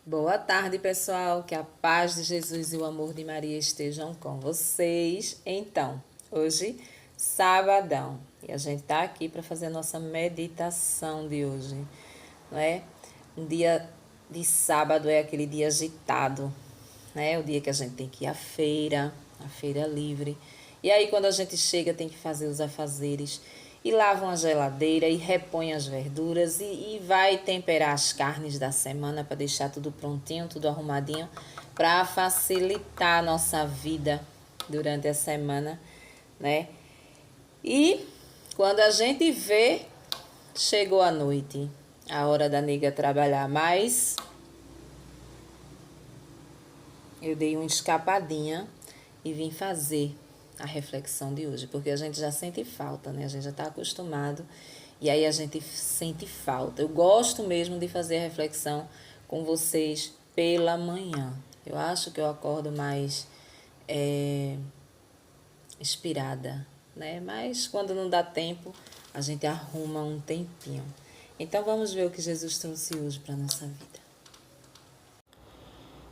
Boa tarde, pessoal. Que a paz de Jesus e o amor de Maria estejam com vocês. Então, hoje, sabadão, e a gente está aqui para fazer a nossa meditação de hoje, não é? Um dia de sábado é aquele dia agitado, né? O dia que a gente tem que ir à feira, a feira livre. E aí, quando a gente chega, tem que fazer os afazeres e lavam a geladeira e repõe as verduras e vai temperar as carnes da semana para deixar tudo prontinho, tudo arrumadinho, para facilitar a nossa vida durante a semana, né? E quando a gente vê, chegou a noite, a hora da nega trabalhar, mas eu dei uma escapadinha e vim fazer a reflexão de hoje, porque a gente já sente falta, né? A gente já está acostumado e aí a gente sente falta. Eu gosto mesmo de fazer a reflexão com vocês pela manhã. Eu acho que eu acordo mais inspirada, né? Mas quando não dá tempo, a gente arruma um tempinho. Então vamos ver o que Jesus trouxe hoje para a nossa vida.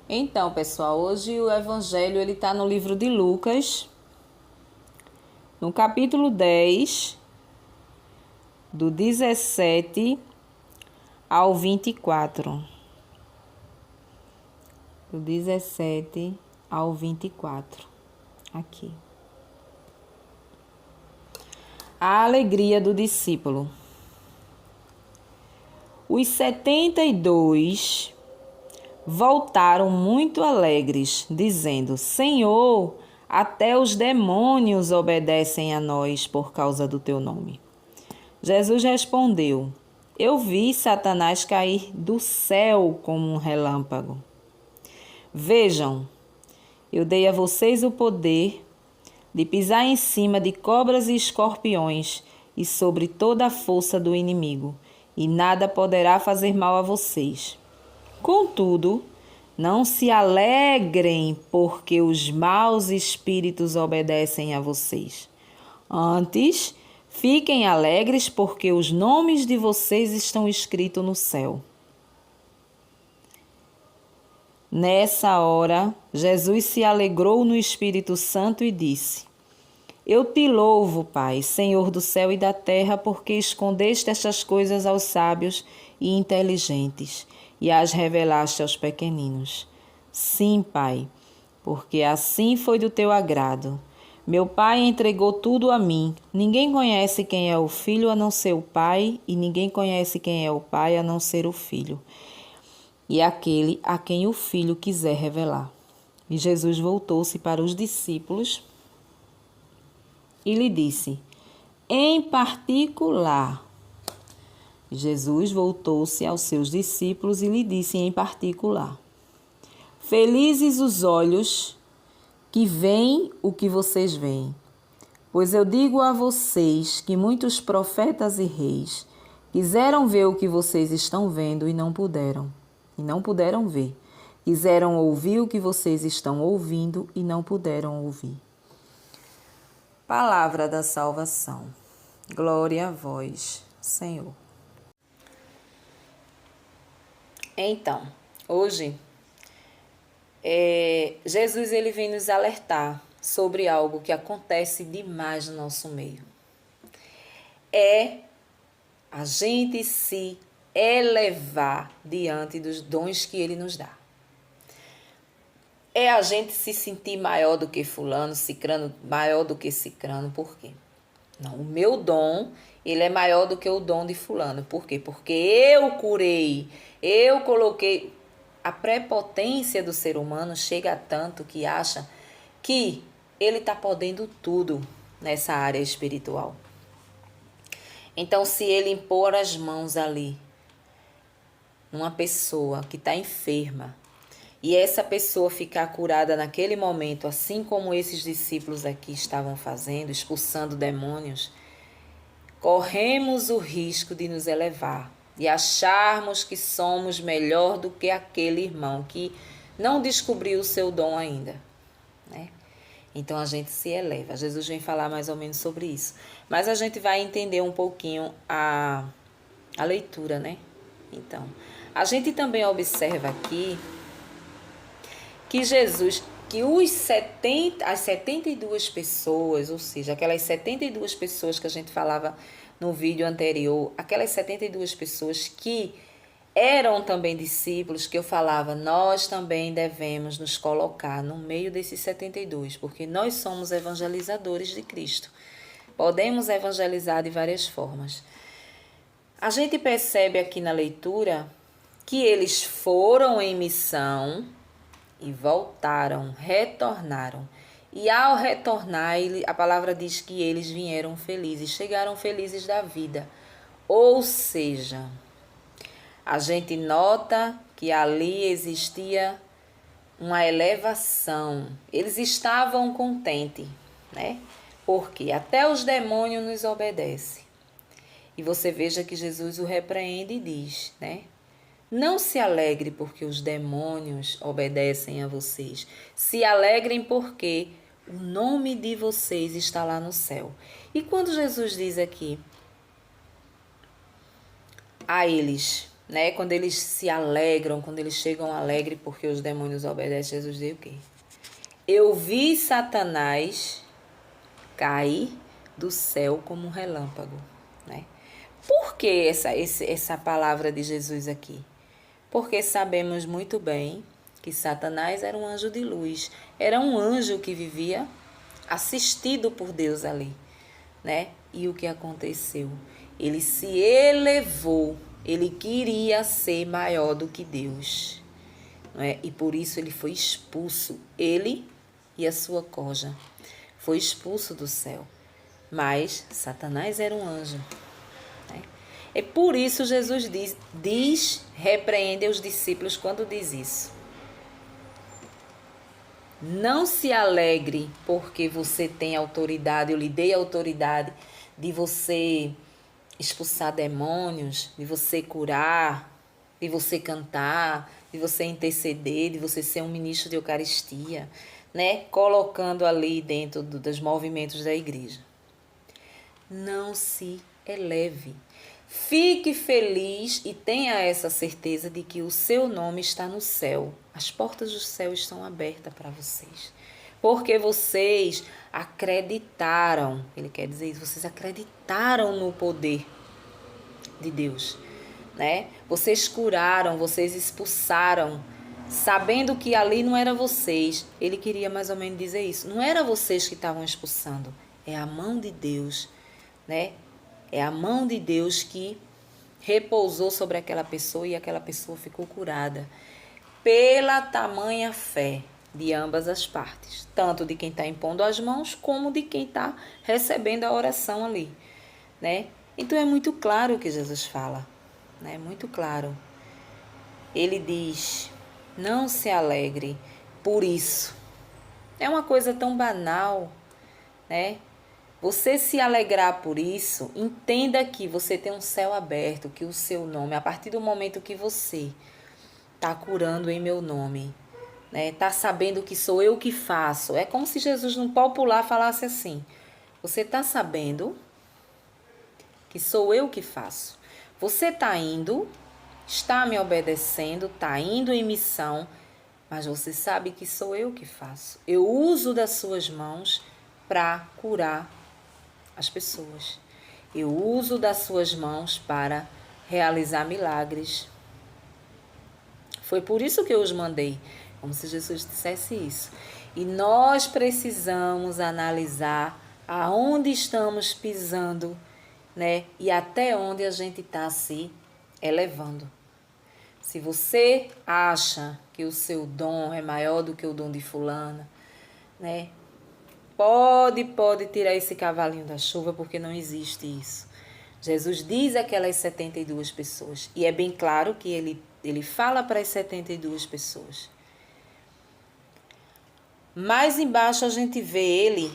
Então, pessoal, hoje o evangelho ele está no livro de Lucas, no capítulo 10, do 17 ao 24. Do 17 ao 24. Aqui. A alegria do discípulo. Os 72 voltaram muito alegres, dizendo: Senhor, até os demônios obedecem a nós por causa do teu nome. Jesus respondeu: Eu vi Satanás cair do céu como um relâmpago. Vejam, eu dei a vocês o poder de pisar em cima de cobras e escorpiões e sobre toda a força do inimigo, e nada poderá fazer mal a vocês. Contudo, não se alegrem porque os maus espíritos obedecem a vocês. Antes, fiquem alegres porque os nomes de vocês estão escritos no céu. Nessa hora, Jesus se alegrou no Espírito Santo e disse: Eu te louvo, Pai, Senhor do céu e da terra, porque escondeste estas coisas aos sábios e inteligentes e as revelaste aos pequeninos. Sim, Pai, porque assim foi do teu agrado. Meu Pai entregou tudo a mim. Ninguém conhece quem é o Filho a não ser o Pai, e ninguém conhece quem é o Pai a não ser o Filho, e aquele a quem o Filho quiser revelar. E Jesus voltou-se para os discípulos e lhe disse, em particular, Jesus voltou-se aos seus discípulos e lhe disse em particular, felizes os olhos que veem o que vocês veem, pois eu digo a vocês que muitos profetas e reis quiseram ver o que vocês estão vendo e não puderam ver. Quiseram ouvir o que vocês estão ouvindo e não puderam ouvir. Palavra da salvação. Glória a vós, Senhor. Então, hoje, Jesus ele vem nos alertar sobre algo que acontece demais no nosso meio. É a gente se elevar diante dos dons que ele nos dá. É a gente se sentir maior do que fulano, cicrano, maior do que cicrano. Por quê? Não, o meu dom, ele é maior do que o dom de fulano. Por quê? Porque eu curei, eu coloquei. A prepotência do ser humano chega a tanto que acha que ele está podendo tudo nessa área espiritual. Então, se ele impor as mãos ali, uma pessoa que está enferma, e essa pessoa ficar curada naquele momento, assim como esses discípulos aqui estavam fazendo, expulsando demônios, corremos o risco de nos elevar, de acharmos que somos melhor do que aquele irmão que não descobriu o seu dom ainda, né? Então a gente se eleva. Jesus vem falar mais ou menos sobre isso. Mas a gente vai entender um pouquinho a leitura, né? Então, A gente também observa aqui que Jesus, que as 72 pessoas, ou seja, aquelas 72 pessoas que a gente falava no vídeo anterior, aquelas 72 pessoas que eram também discípulos, que eu falava, nós também devemos nos colocar no meio desses 72, porque nós somos evangelizadores de Cristo. Podemos evangelizar de várias formas. A gente percebe aqui na leitura que eles foram em missão e voltaram, retornaram. E ao retornar, a palavra diz que eles vieram felizes, chegaram felizes da vida. Ou seja, a gente nota que ali existia uma elevação. Eles estavam contentes, né? Porque até os demônios nos obedecem. E você veja que Jesus o repreende e diz, né? Não se alegre porque os demônios obedecem a vocês. Se alegrem porque o nome de vocês está lá no céu. E quando Jesus diz aqui a eles, né? Quando eles se alegram, quando eles chegam alegres porque os demônios obedecem, Jesus diz o quê? Eu vi Satanás cair do céu como um relâmpago, né? Por que essa palavra de Jesus aqui? Porque sabemos muito bem que Satanás era um anjo de luz, era um anjo que vivia assistido por Deus ali, né? E o que aconteceu? Ele se elevou, ele queria ser maior do que Deus, não é? E por isso ele foi expulso, ele e a sua corja, foi expulso do céu. Mas Satanás era um anjo. É por isso Jesus repreende os discípulos quando diz isso. Não se alegre porque você tem autoridade, eu lhe dei autoridade de você expulsar demônios, de você curar, de você cantar, de você interceder, de você ser um ministro de Eucaristia, né? Colocando ali dentro dos movimentos da igreja. Não se eleve. Fique feliz e tenha essa certeza de que o seu nome está no céu. As portas do céu estão abertas para vocês. Porque vocês acreditaram, ele quer dizer isso, vocês acreditaram no poder de Deus, né? Vocês curaram, vocês expulsaram, sabendo que ali não era vocês. Ele queria mais ou menos dizer isso. Não era vocês que estavam expulsando, é a mão de Deus, né? É a mão de Deus que repousou sobre aquela pessoa e aquela pessoa ficou curada pela tamanha fé de ambas as partes, tanto de quem está impondo as mãos como de quem está recebendo a oração ali, né? Então é muito claro o que Jesus fala, né? Muito claro. Ele diz, não se alegre por isso. É uma coisa tão banal, né? Você se alegrar por isso, entenda que você tem um céu aberto, que o seu nome, a partir do momento que você está curando em meu nome, né, está sabendo que sou eu que faço. É como se Jesus no popular falasse assim, você está sabendo que sou eu que faço. Você está indo, está me obedecendo, está indo em missão, mas você sabe que sou eu que faço. Eu uso das suas mãos para curar as pessoas. Eu uso das suas mãos para realizar milagres. Foi por isso que eu os mandei, como se Jesus dissesse isso. E nós precisamos analisar aonde estamos pisando, né? E até onde a gente está se elevando. Se você acha que o seu dom é maior do que o dom de fulana, né? Pode tirar esse cavalinho da chuva, porque não existe isso. Jesus diz aquelas 72 pessoas. E é bem claro que ele fala para as 72 pessoas. Mais embaixo a gente vê ele,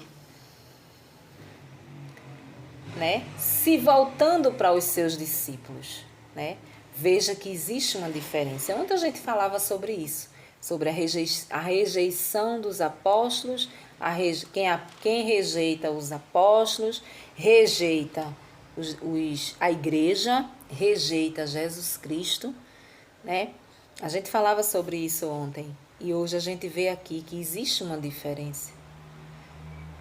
né, se voltando para os seus discípulos, né? Veja que existe uma diferença. Ontem a gente falava sobre isso, sobre a rejeição dos apóstolos, quem rejeita os apóstolos, rejeita a igreja, rejeita Jesus Cristo, né? A gente falava sobre isso ontem e hoje a gente vê aqui que existe uma diferença.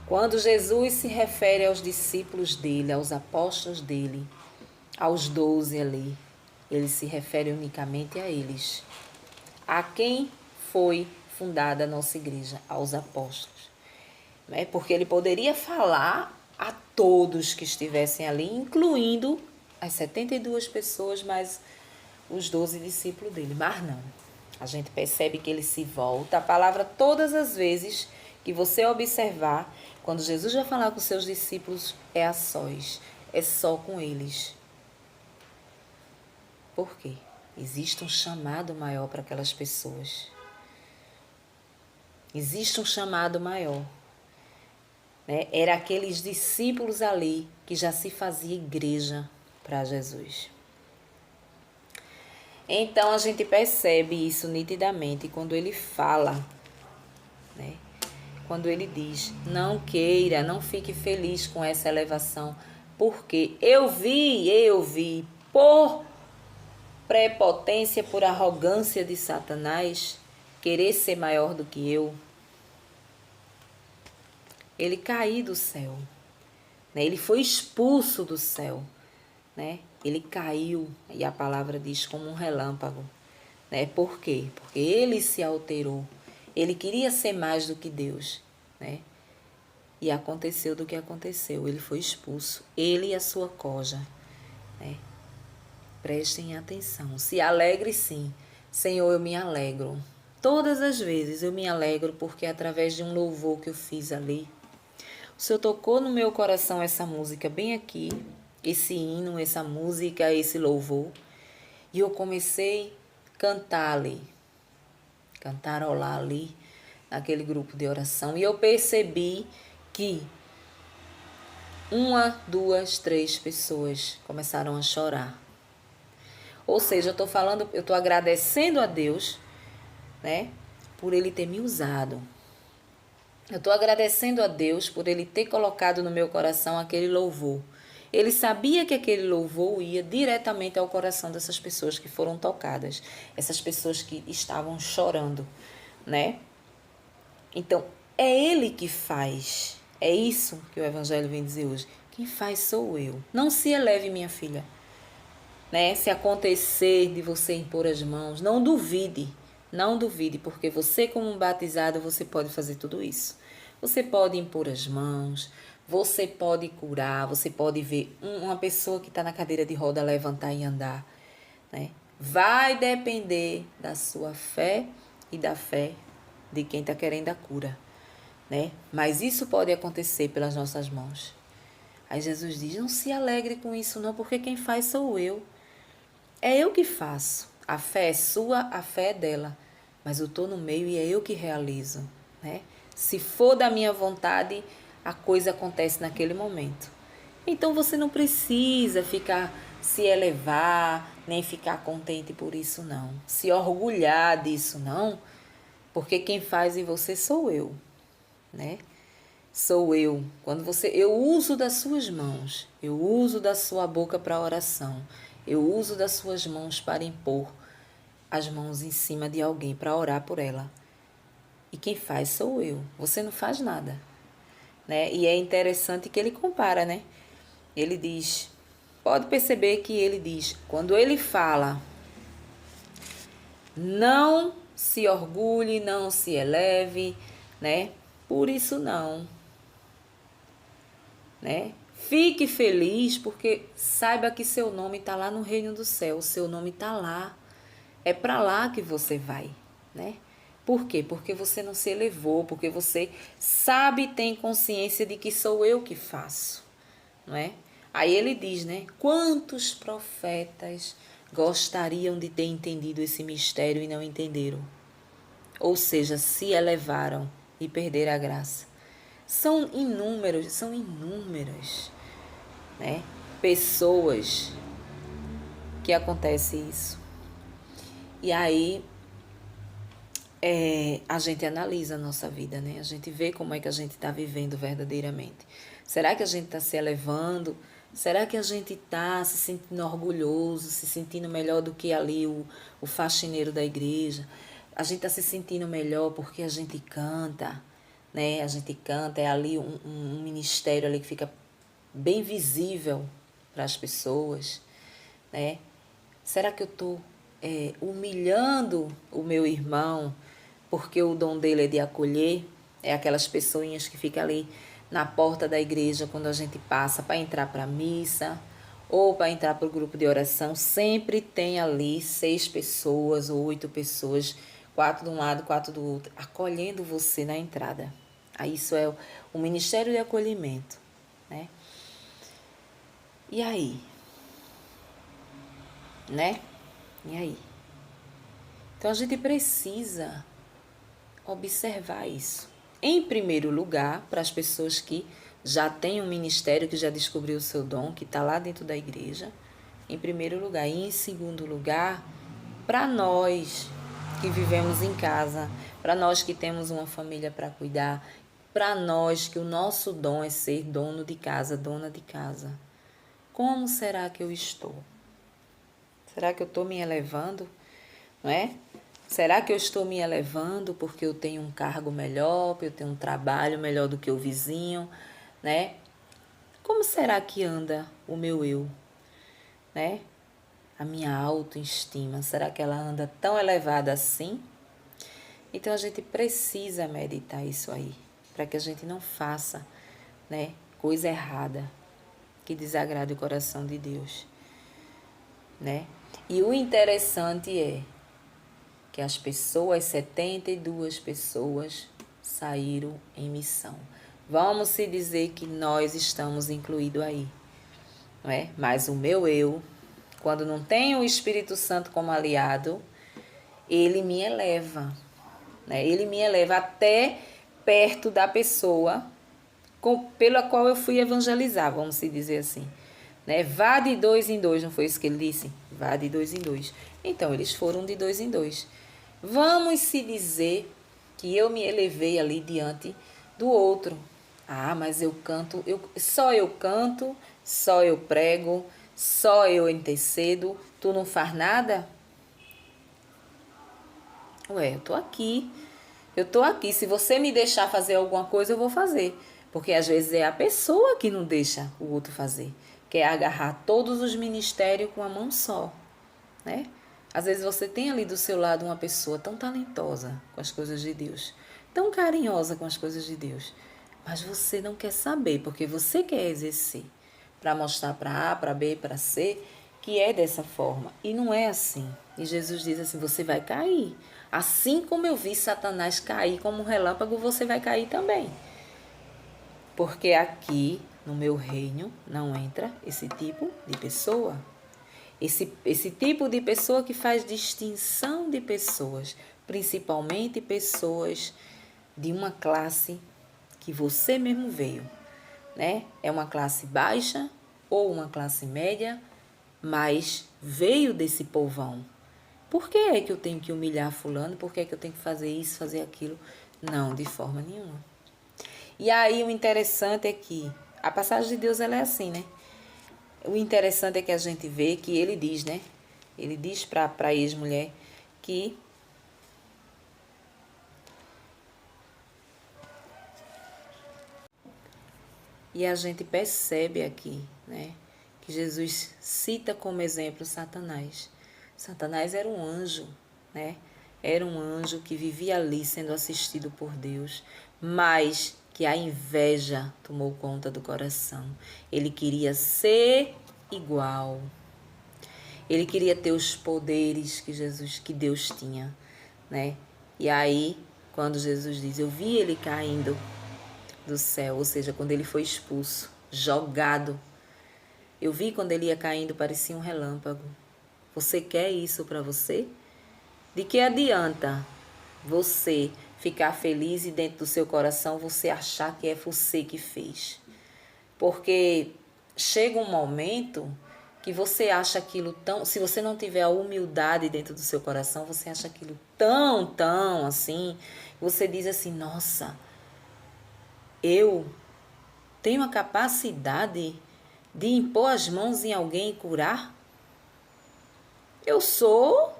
Quando Jesus se refere aos discípulos dele, aos apóstolos dele, aos 12 ali, ele se refere unicamente a eles. A quem foi fundada a nossa igreja? Aos apóstolos. Né? Porque ele poderia falar a todos que estivessem ali, incluindo as 72 pessoas, mais os 12 discípulos dele. Mas não. A gente percebe que ele se volta. A palavra, todas as vezes que você observar, quando Jesus vai falar com seus discípulos, é a sós. É só com eles. Por quê? Existe um chamado maior para aquelas pessoas. Existe um chamado maior. Né? Era aqueles discípulos ali que já se fazia igreja para Jesus. Então a gente percebe isso nitidamente quando ele fala, né? Quando ele diz, não queira, não fique feliz com essa elevação, porque eu vi, por prepotência, por arrogância de Satanás, querer ser maior do que eu, ele caiu do céu, né? Ele foi expulso do céu, né? Ele caiu, e a palavra diz, como um relâmpago, né? Por quê? Porque ele se alterou, ele queria ser mais do que Deus, né? E aconteceu do que aconteceu, ele foi expulso, ele e a sua coja, né? Prestem atenção, se alegre sim, Senhor, eu me alegro. Todas as vezes eu me alegro porque através de um louvor que eu fiz ali, o Senhor tocou no meu coração essa música bem aqui, esse hino, essa música, esse louvor, e eu comecei a cantar ali, cantarolar ali, naquele grupo de oração, e eu percebi que 1, 2, 3 pessoas começaram a chorar. Ou seja, eu estou agradecendo a Deus, né, por Ele ter me usado. Eu estou agradecendo a Deus por Ele ter colocado no meu coração aquele louvor. Ele sabia que aquele louvor ia diretamente ao coração dessas pessoas que foram tocadas, essas pessoas que estavam chorando, né? Então, é Ele que faz. É isso que o Evangelho vem dizer hoje. Quem faz sou eu. Não se eleve, minha filha. Né? Se acontecer de você impor as mãos, não duvide. Não duvide, porque você como um batizado, você pode fazer tudo isso. Você pode impor as mãos, você pode curar, você pode ver uma pessoa que está na cadeira de roda levantar e andar. Né? Vai depender da sua fé e da fé de quem está querendo a cura. Né? Mas isso pode acontecer pelas nossas mãos. Aí Jesus diz, não se alegre com isso não, porque quem faz sou eu. É eu que faço. A fé é sua, a fé é dela. Mas eu estou no meio e é eu que realizo. Né? Se for da minha vontade, a coisa acontece naquele momento. Então você não precisa se elevar, nem ficar contente por isso não. Se orgulhar disso não, porque quem faz em você sou eu. Né? Sou eu. Eu uso das suas mãos, eu uso da sua boca para oração, eu uso das suas mãos para impor as mãos em cima de alguém para orar por ela. E quem faz sou eu. Você não faz nada, né? E é interessante que ele compara, né? Ele diz, pode perceber que ele diz, quando ele fala, não se orgulhe, não se eleve, né? Por isso não. Né? Fique feliz porque saiba que seu nome está lá no reino do céu, seu nome está lá, é para lá que você vai, né? Por quê? Porque você não se elevou, porque você sabe e tem consciência de que sou eu que faço, não é? Aí ele diz, né? Quantos profetas gostariam de ter entendido esse mistério e não entenderam? Ou seja, se elevaram e perderam a graça. São inúmeras, né, pessoas que acontece isso. E aí a gente analisa a nossa vida, né? A gente vê como é que a gente está vivendo verdadeiramente. Será que a gente está se elevando? Será que a gente está se sentindo orgulhoso, se sentindo melhor do que ali o faxineiro da igreja? A gente está se sentindo melhor porque a gente canta, né? A gente canta, é ali um ministério ali que fica bem visível para as pessoas, né? Será que eu estou humilhando o meu irmão porque o dom dele é de acolher? É aquelas pessoinhas que ficam ali na porta da igreja quando a gente passa para entrar para a missa ou para entrar para o grupo de oração. Sempre tem ali 6 pessoas ou 8 pessoas, 4 de um lado, 4 do outro, acolhendo você na entrada. Aí isso é o ministério de acolhimento, né? E aí? Né? E aí? Então a gente precisa observar isso. Em primeiro lugar, para as pessoas que já têm um ministério, que já descobriu o seu dom, que está lá dentro da igreja, em primeiro lugar. E em segundo lugar, para nós que vivemos em casa, para nós que temos uma família para cuidar, para nós que o nosso dom é ser dono de casa, dona de casa. Como será que eu estou? Será que eu estou me elevando? Não é? Será que eu estou me elevando porque eu tenho um cargo melhor, porque eu tenho um trabalho melhor do que o vizinho, né? Como será que anda o meu eu, né? A minha autoestima, será que ela anda tão elevada assim? Então a gente precisa meditar isso aí, para que a gente não faça, né, coisa errada que desagrade o coração de Deus, né? E o interessante é que as pessoas, 72 pessoas, saíram em missão. Vamos se dizer que nós estamos incluídos aí, não é? Mas o meu eu, quando não tem o Espírito Santo como aliado, ele me eleva, né? Ele me eleva até perto da pessoa pela qual eu fui evangelizar, vamos se dizer assim, né? Vá de 2 em 2, não foi isso que ele disse? Vá de 2 em 2. Então, eles foram de 2 em 2. Vamos se dizer que eu me elevei ali diante do outro. Ah, mas eu canto, só eu canto, só eu prego, só eu intercedo, tu não faz nada? Ué, eu tô aqui, se você me deixar fazer alguma coisa, eu vou fazer. Porque às vezes é a pessoa que não deixa o outro fazer. Quer agarrar todos os ministérios com a mão só, né? Às vezes você tem ali do seu lado uma pessoa tão talentosa com as coisas de Deus, tão carinhosa com as coisas de Deus, mas você não quer saber, porque você quer exercer para mostrar para A, para B, para C, que é dessa forma. E não é assim. E Jesus diz assim, você vai cair. Assim como eu vi Satanás cair como um relâmpago, você vai cair também. Porque aqui, no meu reino, não entra esse tipo de pessoa. Esse tipo de pessoa que faz distinção de pessoas, principalmente pessoas de uma classe que você mesmo veio, né? É uma classe baixa ou uma classe média, mas veio desse povão. Por que é que eu tenho que humilhar fulano? Por que é que eu tenho que fazer isso, fazer aquilo? Não, de forma nenhuma. E aí o interessante é que a passagem de Deus ela é assim, né? O interessante é que a gente vê que ele diz, né? Ele diz para a ex-mulher que e a gente percebe aqui, né? Que Jesus cita como exemplo Satanás. Satanás era um anjo, né? Era um anjo que vivia ali sendo assistido por Deus, mas que a inveja tomou conta do coração. Ele queria ser igual. Ele queria ter os poderes que Deus tinha, né? E aí, quando Jesus diz, eu vi ele caindo do céu, ou seja, quando ele foi expulso, jogado. Eu vi quando ele ia caindo, parecia um relâmpago. Você quer isso para você? De que adianta você ficar feliz e dentro do seu coração você achar que é você que fez? Porque chega um momento que você acha aquilo tão... Se você não tiver a humildade dentro do seu coração, você acha aquilo tão assim, você diz assim, nossa, eu tenho a capacidade de impor as mãos em alguém e curar? Eu sou,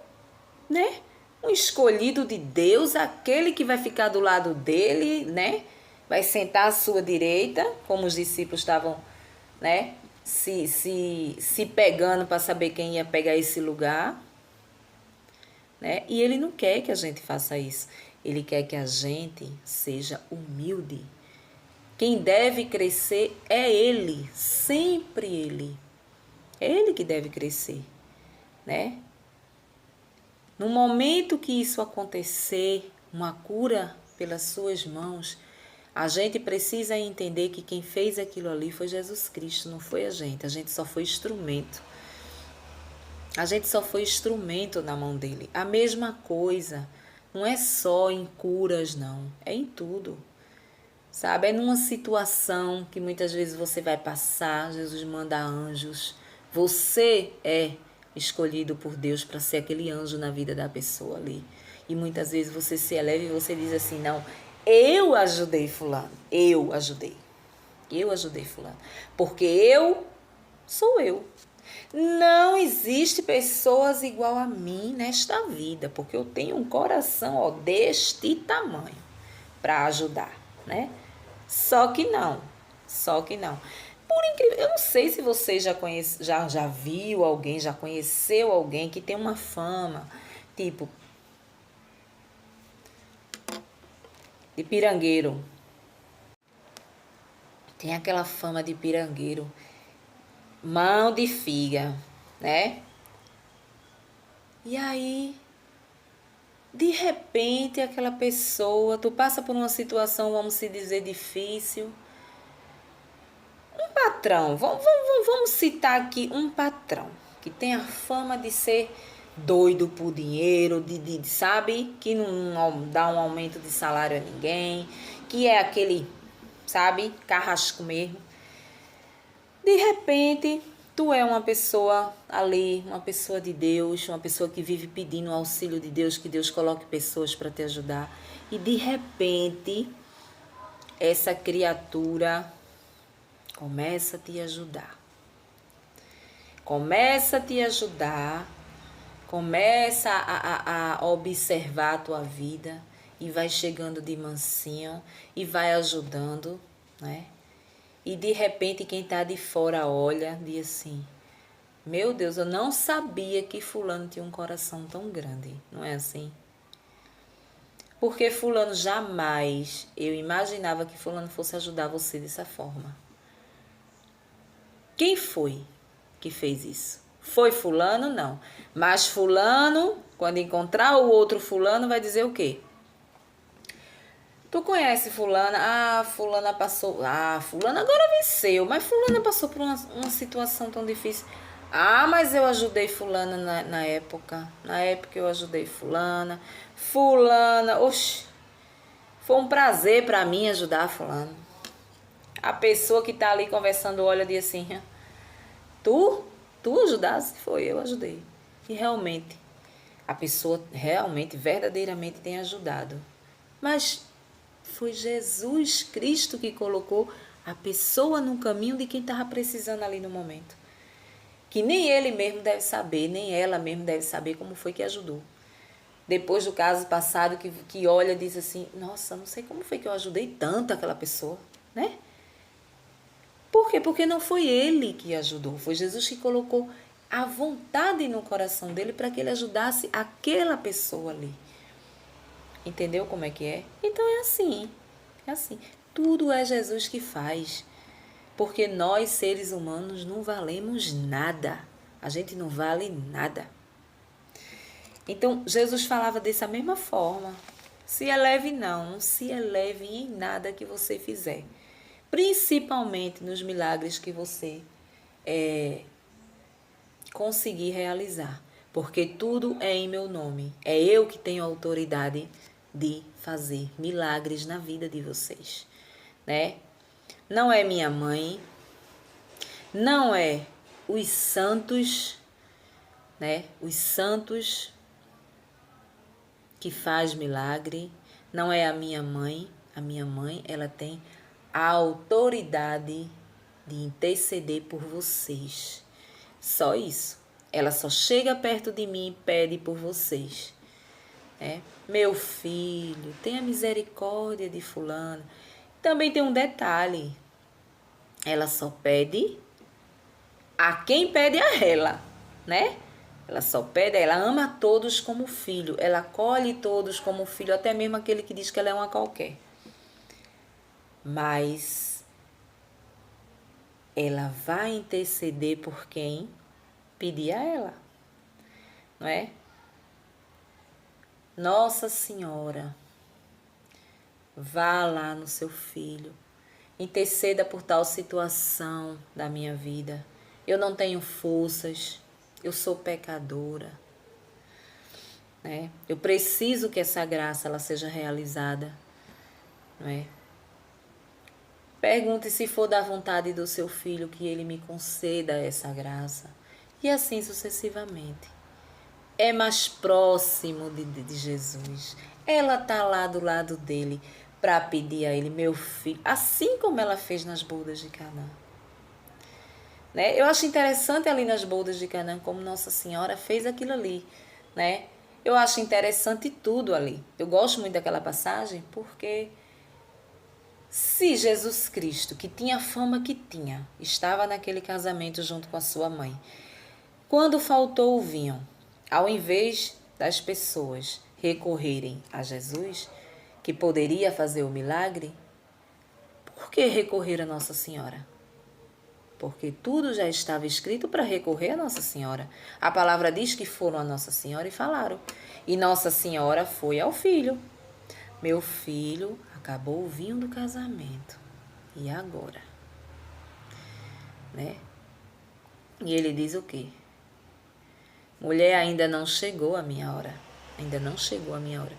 né, um escolhido de Deus, aquele que vai ficar do lado dele, né? Vai sentar à sua direita, como os discípulos estavam, né, se pegando para saber quem ia pegar esse lugar, né? E ele não quer que a gente faça isso. Ele quer que a gente seja humilde. Quem deve crescer é ele, sempre ele. É ele que deve crescer, né? No momento que isso acontecer, uma cura pelas suas mãos, a gente precisa entender que quem fez aquilo ali foi Jesus Cristo, não foi a gente só foi instrumento. A gente só foi instrumento na mão dele. A mesma coisa, não é só em curas, não, é em tudo. Sabe, é numa situação que muitas vezes você vai passar, Jesus manda anjos. Você é escolhido por Deus para ser aquele anjo na vida da pessoa ali. E muitas vezes você se eleva e você diz assim, não, eu ajudei fulano, eu ajudei fulano, porque eu sou eu. Não existe pessoas igual a mim nesta vida, porque eu tenho um coração, ó, deste tamanho para ajudar, né? Só que não. Por incrível, eu não sei se você já viu alguém, já conheceu alguém que tem uma fama, tipo, de pirangueiro. Tem aquela fama de pirangueiro, mão de figa, né? E aí, de repente, aquela pessoa, tu passa por uma situação, vamos se dizer, difícil. Um patrão, vamos citar aqui um patrão que tem a fama de ser doido por dinheiro, sabe, que não dá um aumento de salário a ninguém, que é aquele, sabe, carrasco mesmo. De repente, tu é uma pessoa ali, uma pessoa de Deus, uma pessoa que vive pedindo o auxílio de Deus, que Deus coloque pessoas para te ajudar. E de repente, essa criatura começa a te ajudar. Começa a te ajudar, começa a observar a tua vida e vai chegando de mansinho e vai ajudando, né? E de repente quem está de fora olha, diz assim, meu Deus, eu não sabia que fulano tinha um coração tão grande, não é assim? Porque fulano jamais, eu imaginava que fulano fosse ajudar você dessa forma. Quem foi que fez isso? Foi fulano? Não. Mas fulano, quando encontrar o outro fulano, vai dizer o quê? Tu conhece fulana? Ah, fulana passou... Ah, fulana agora venceu, mas fulana passou por uma situação tão difícil. Ah, mas eu ajudei fulana na época. Na época eu ajudei fulana. Fulana, oxe, foi um prazer pra mim ajudar fulano. A pessoa que tá ali conversando olha e diz assim, tu ajudaste? Foi, eu ajudei. E realmente, a pessoa realmente, verdadeiramente tem ajudado. Mas foi Jesus Cristo que colocou a pessoa no caminho de quem estava precisando ali no momento. Que nem ele mesmo deve saber, nem ela mesmo deve saber como foi que ajudou. Depois do caso passado, que olha e diz assim, nossa, não sei como foi que eu ajudei tanto aquela pessoa, né? Por quê? Porque não foi ele que ajudou, foi Jesus que colocou a vontade no coração dele para que ele ajudasse aquela pessoa ali. Entendeu como é que é? Então é assim, é assim. Tudo é Jesus que faz, porque nós seres humanos não valemos nada, a gente não vale nada. Então Jesus falava dessa mesma forma, se eleve não se eleve em nada que você fizer. Principalmente nos milagres que você conseguir realizar. Porque tudo é em meu nome. É eu que tenho autoridade de fazer milagres na vida de vocês, né? Não é minha mãe, não é os santos, né? Os santos que faz milagre, não é a minha mãe. A minha mãe, ela tem a autoridade de interceder por vocês. Só isso. Ela só chega perto de mim e pede por vocês. Meu filho, tenha misericórdia de fulano. Também tem um detalhe. Ela só pede a quem pede a ela, né? Ela só pede, ela ama todos como filho. Ela acolhe todos como filho, até mesmo aquele que diz que ela é uma qualquer. Mas ela vai interceder por quem pedir a ela, não é? Nossa Senhora, vá lá no seu filho, interceda por tal situação da minha vida. Eu não tenho forças, eu sou pecadora, né? Eu preciso que essa graça ela seja realizada, não é? Pergunte se for da vontade do seu filho que ele me conceda essa graça. E assim sucessivamente. É mais próximo de Jesus. Ela está lá do lado dele para pedir a ele, meu filho, assim como ela fez nas bodas de Canaã. Né? Eu acho interessante ali nas bodas de Canaã como Nossa Senhora fez aquilo ali, né? Eu acho interessante tudo ali. Eu gosto muito daquela passagem porque se Jesus Cristo, que tinha a fama que tinha, estava naquele casamento junto com a sua mãe, quando faltou o vinho, ao invés das pessoas recorrerem a Jesus, que poderia fazer o milagre, por que recorrer a Nossa Senhora? Porque tudo já estava escrito para recorrer a Nossa Senhora. A palavra diz que foram a Nossa Senhora e falaram. E Nossa Senhora foi ao filho. Meu filho, acabou o vinho do casamento. E agora? Né? E ele diz o quê? Mulher, ainda não chegou a minha hora. Ainda não chegou a minha hora.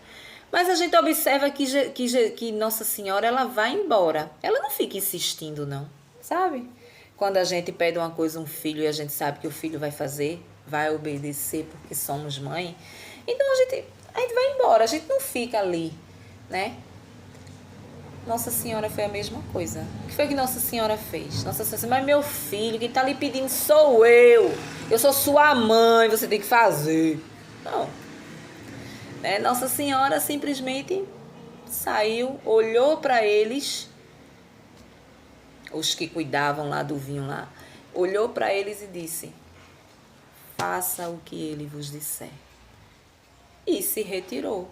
Mas a gente observa que Nossa Senhora, ela vai embora. Ela não fica insistindo, não. Sabe? Quando a gente pede uma coisa, um filho, e a gente sabe que o filho vai fazer, vai obedecer porque somos mãe. Então a gente vai embora, a gente não fica ali, né? Nossa Senhora foi a mesma coisa. O que foi que Nossa Senhora fez? Nossa Senhora, mas meu filho, quem está lhe pedindo sou eu. Eu sou sua mãe, você tem que fazer. Não. Nossa Senhora simplesmente saiu, olhou para eles, os que cuidavam lá do vinho lá, olhou para eles e disse, faça o que ele vos disser. E se retirou.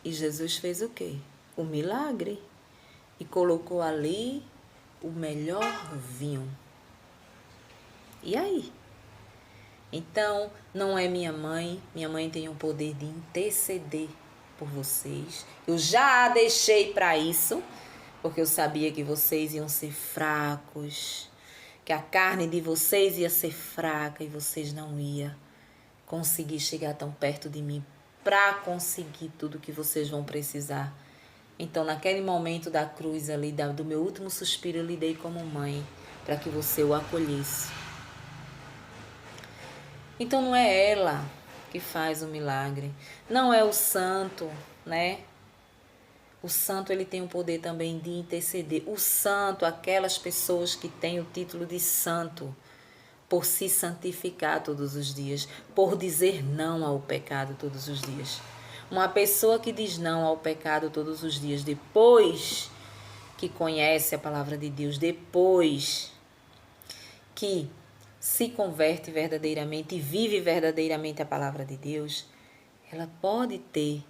E Jesus fez o quê? O milagre. E colocou ali o melhor vinho. E aí? Então, não é minha mãe tem o poder de interceder por vocês. Eu já a deixei para isso, porque eu sabia que vocês iam ser fracos, que a carne de vocês ia ser fraca e vocês não iam conseguir chegar tão perto de mim para conseguir tudo que vocês vão precisar. Então, naquele momento da cruz ali, do meu último suspiro, eu lhe dei como mãe para que você o acolhesse. Então, não é ela que faz o milagre, não é o santo, né? O santo, ele tem o poder também de interceder. O santo, aquelas pessoas que têm o título de santo, por se santificar todos os dias, por dizer não ao pecado todos os dias. Uma pessoa que diz não ao pecado todos os dias, depois que conhece a palavra de Deus, depois que se converte verdadeiramente e vive verdadeiramente a palavra de Deus, ela pode ter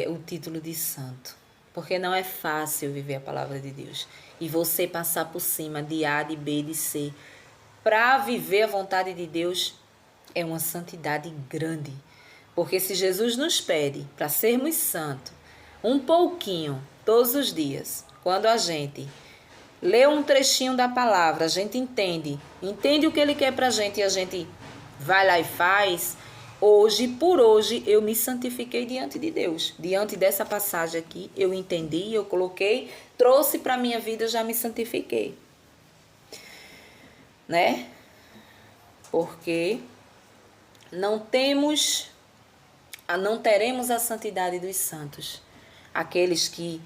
o título de santo. Porque não é fácil viver a palavra de Deus. E você passar por cima de A, de B, de C, para viver a vontade de Deus, é uma santidade grande. Porque se Jesus nos pede para sermos santos, um pouquinho, todos os dias, quando a gente lê um trechinho da palavra, a gente entende o que ele quer para a gente e a gente vai lá e faz. Hoje, por hoje, eu me santifiquei diante de Deus. Diante dessa passagem aqui, eu entendi, eu coloquei, trouxe para a minha vida, eu já me santifiquei. Né? Porque não teremos a santidade dos santos. Aqueles que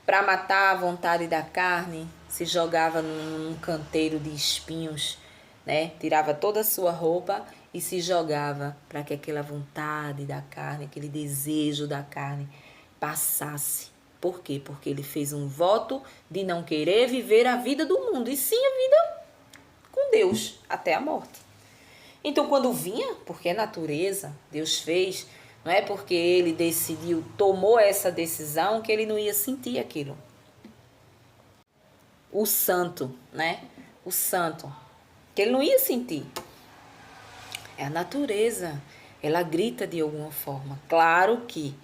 para matar a vontade da carne, se jogava num canteiro de espinhos, né? Tirava toda a sua roupa e se jogava para que aquela vontade da carne, aquele desejo da carne passasse. Por quê? Porque ele fez um voto de não querer viver a vida do mundo, e sim a vida com Deus até a morte. Então, quando vinha, porque é natureza, Deus fez, não é porque ele decidiu, tomou essa decisão, que ele não ia sentir aquilo. O santo, né? O santo, que ele não ia sentir. É a natureza, ela grita de alguma forma. Claro que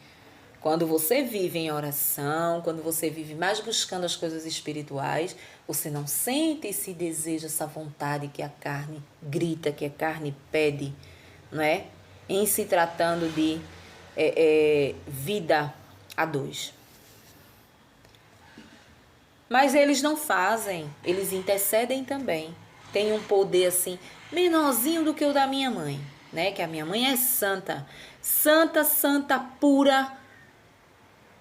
quando você vive em oração, quando você vive mais buscando as coisas espirituais, você não sente esse desejo, essa vontade que a carne grita, que a carne pede, não é? Em se tratando de vida a dois. Mas eles não fazem, eles intercedem também. Tem um poder assim, menorzinho do que o da minha mãe, né? Que a minha mãe é santa, santa, santa, pura,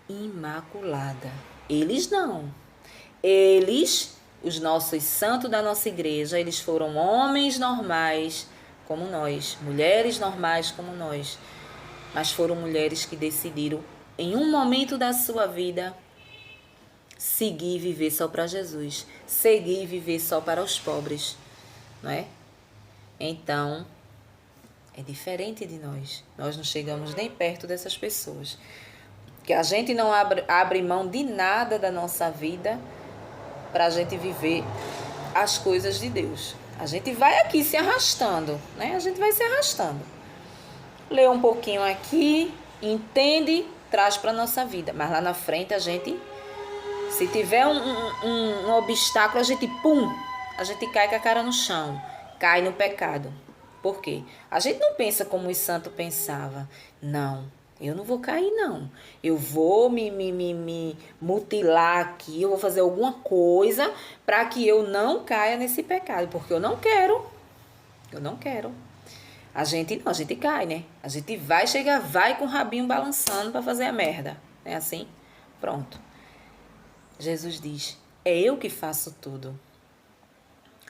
imaculada. Eles não. Eles, os nossos santos da nossa igreja, eles foram homens normais como nós, mulheres normais como nós, mas foram mulheres que decidiram, em um momento da sua vida, seguir e viver só para Jesus, seguir e viver só para os pobres, não é? Então, é diferente de nós. Nós não chegamos nem perto dessas pessoas. Que a gente não abre mão de nada da nossa vida para a gente viver as coisas de Deus. A gente vai aqui se arrastando, né? A gente vai se arrastando. Lê um pouquinho aqui, entende, traz para a nossa vida. Mas lá na frente a gente, se tiver um obstáculo, a gente cai com a cara no chão, cai no pecado. Por quê? A gente não pensa como os santos pensavam. Não, eu não vou cair, não. Eu vou me mutilar aqui, eu vou fazer alguma coisa para que eu não caia nesse pecado, porque eu não quero. Eu não quero. A gente cai, né? A gente vai com o rabinho balançando para fazer a merda. Não é assim? Pronto. Jesus diz, é eu que faço tudo.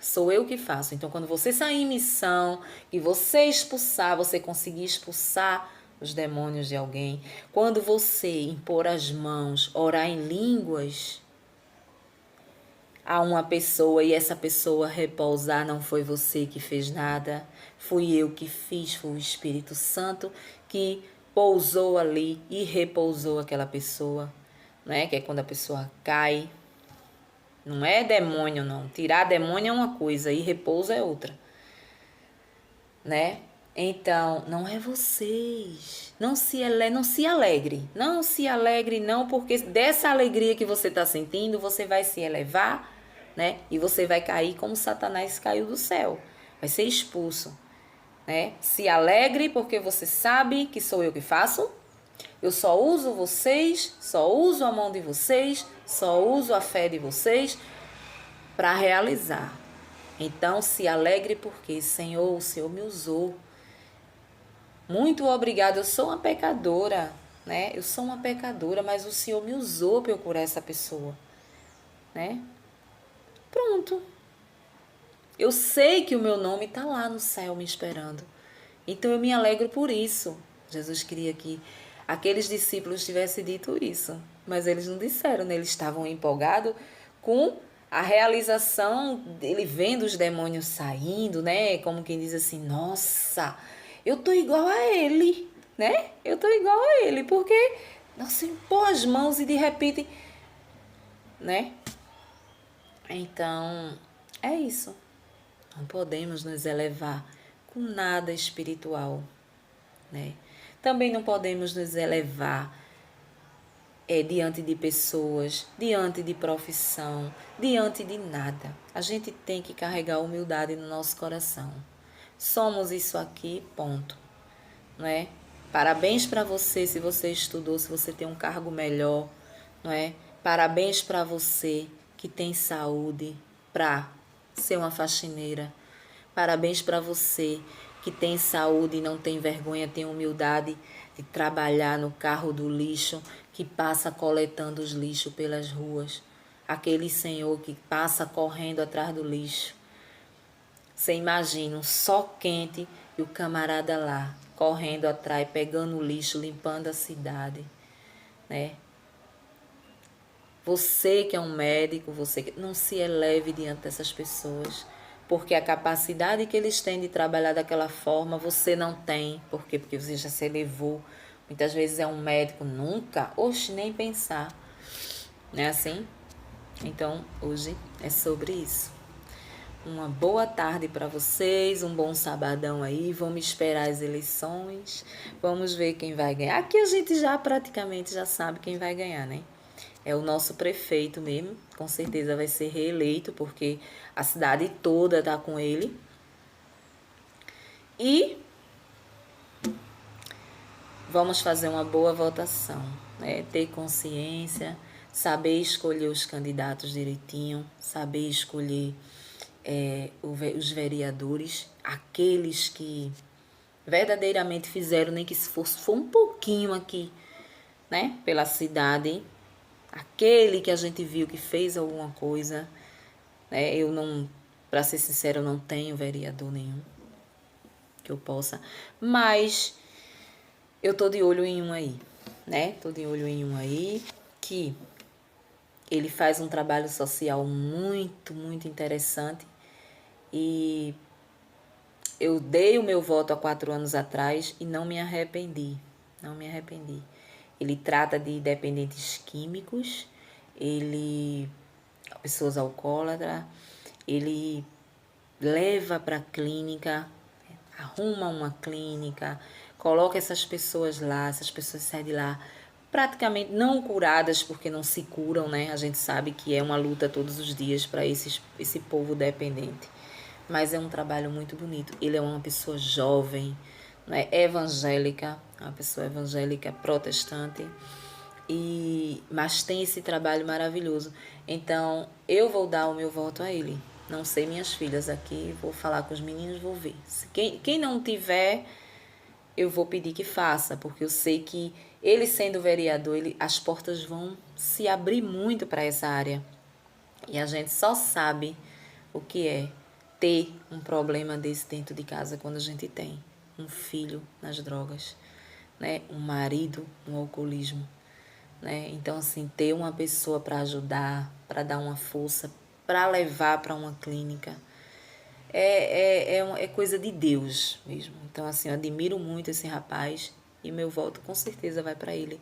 Sou eu que faço. Então, quando você sair em missão, e você expulsar, você conseguir expulsar os demônios de alguém, quando você impor as mãos, orar em línguas a uma pessoa e essa pessoa repousar, não foi você que fez nada, fui eu que fiz, foi o Espírito Santo que pousou ali e repousou aquela pessoa, né? Que é quando a pessoa cai. Não é demônio, não. Tirar demônio é uma coisa e repouso é outra, né? Então, não é vocês. Não se alegre. Não se alegre, não, porque dessa alegria que você está sentindo, você vai se elevar, né? E você vai cair como Satanás caiu do céu. Vai ser expulso, né? Se alegre porque você sabe que sou eu que faço. Eu só uso vocês, só uso a mão de vocês, só uso a fé de vocês para realizar. Então, se alegre porque, Senhor, o Senhor me usou. Muito obrigada, eu sou uma pecadora, né? Eu sou uma pecadora, mas o Senhor me usou para eu curar essa pessoa, né? Pronto. Eu sei que o meu nome está lá no céu me esperando. Então, eu me alegro por isso. Jesus queria que aqueles discípulos tivessem dito isso, mas eles não disseram, né? Eles estavam empolgados com a realização dele vendo os demônios saindo, né? Como quem diz assim, nossa, eu tô igual a ele, né? Eu tô igual a ele, porque, nossa, impôs as mãos e de repente, né? Então, é isso. Não podemos nos elevar com nada espiritual, né? Também não podemos nos elevar diante de pessoas, diante de profissão, diante de nada. A gente tem que carregar humildade no nosso coração. Somos isso aqui, ponto. Não é? Parabéns para você se você estudou, se você tem um cargo melhor, não é? Parabéns para você que tem saúde para ser uma faxineira. Parabéns para você que tem saúde e não tem vergonha, tem humildade de trabalhar no carro do lixo, que passa coletando os lixos pelas ruas, aquele senhor que passa correndo atrás do lixo. Você imagina um sol quente e o camarada lá, correndo atrás, pegando o lixo, limpando a cidade, né? Você que é um médico, você que não se eleve diante dessas pessoas, porque a capacidade que eles têm de trabalhar daquela forma, você não tem. Por quê? Porque você já se elevou. Muitas vezes é um médico, nunca, oxe, nem pensar. Não é assim? Então, hoje é sobre isso. Uma boa tarde para vocês, um bom sabadão aí. Vamos esperar as eleições, vamos ver quem vai ganhar. Aqui a gente já praticamente já sabe quem vai ganhar, né? É o nosso prefeito mesmo, com certeza vai ser reeleito, porque a cidade toda tá com ele. E vamos fazer uma boa votação, né? Ter consciência, saber escolher os candidatos direitinho, saber escolher os vereadores, aqueles que verdadeiramente fizeram, nem que se for um pouquinho aqui, né? Pela cidade, aquele que a gente viu que fez alguma coisa, né? Eu não, para ser sincero, eu não tenho vereador nenhum que eu possa, mas eu tô de olho em um aí, né? Tô de olho em um aí que ele faz um trabalho social muito, muito interessante e eu dei o meu voto há 4 anos atrás e não me arrependi, não me arrependi. Ele trata de dependentes químicos, ele pessoas alcoólatras, ele leva para a clínica, arruma uma clínica, coloca essas pessoas lá, essas pessoas saem de lá praticamente não curadas, porque não se curam, né? A gente sabe que é uma luta todos os dias para esse povo dependente. Mas é um trabalho muito bonito. Ele é uma pessoa jovem, né? Evangélica, uma pessoa evangélica protestante, mas tem esse trabalho maravilhoso. Então, eu vou dar o meu voto a ele. Não sei minhas filhas aqui, vou falar com os meninos, vou ver. Quem não tiver, eu vou pedir que faça, porque eu sei que ele sendo vereador, as portas vão se abrir muito para essa área. E a gente só sabe o que é ter um problema desse dentro de casa quando a gente tem um filho nas drogas, né? Um marido no alcoolismo, né? Então, assim, ter uma pessoa para ajudar, para dar uma força, para levar para uma clínica, é coisa de Deus mesmo. Então, assim, eu admiro muito esse rapaz e meu voto com certeza vai para ele,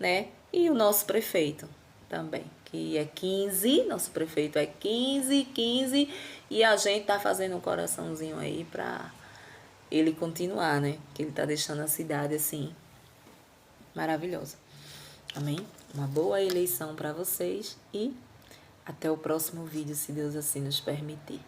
né? E o nosso prefeito também, que é 15, nosso prefeito é 15, e a gente tá fazendo um coraçãozinho aí para ele continuar, né? Que ele tá deixando a cidade, assim, maravilhosa. Amém? Uma boa eleição para vocês e até o próximo vídeo, se Deus assim nos permitir.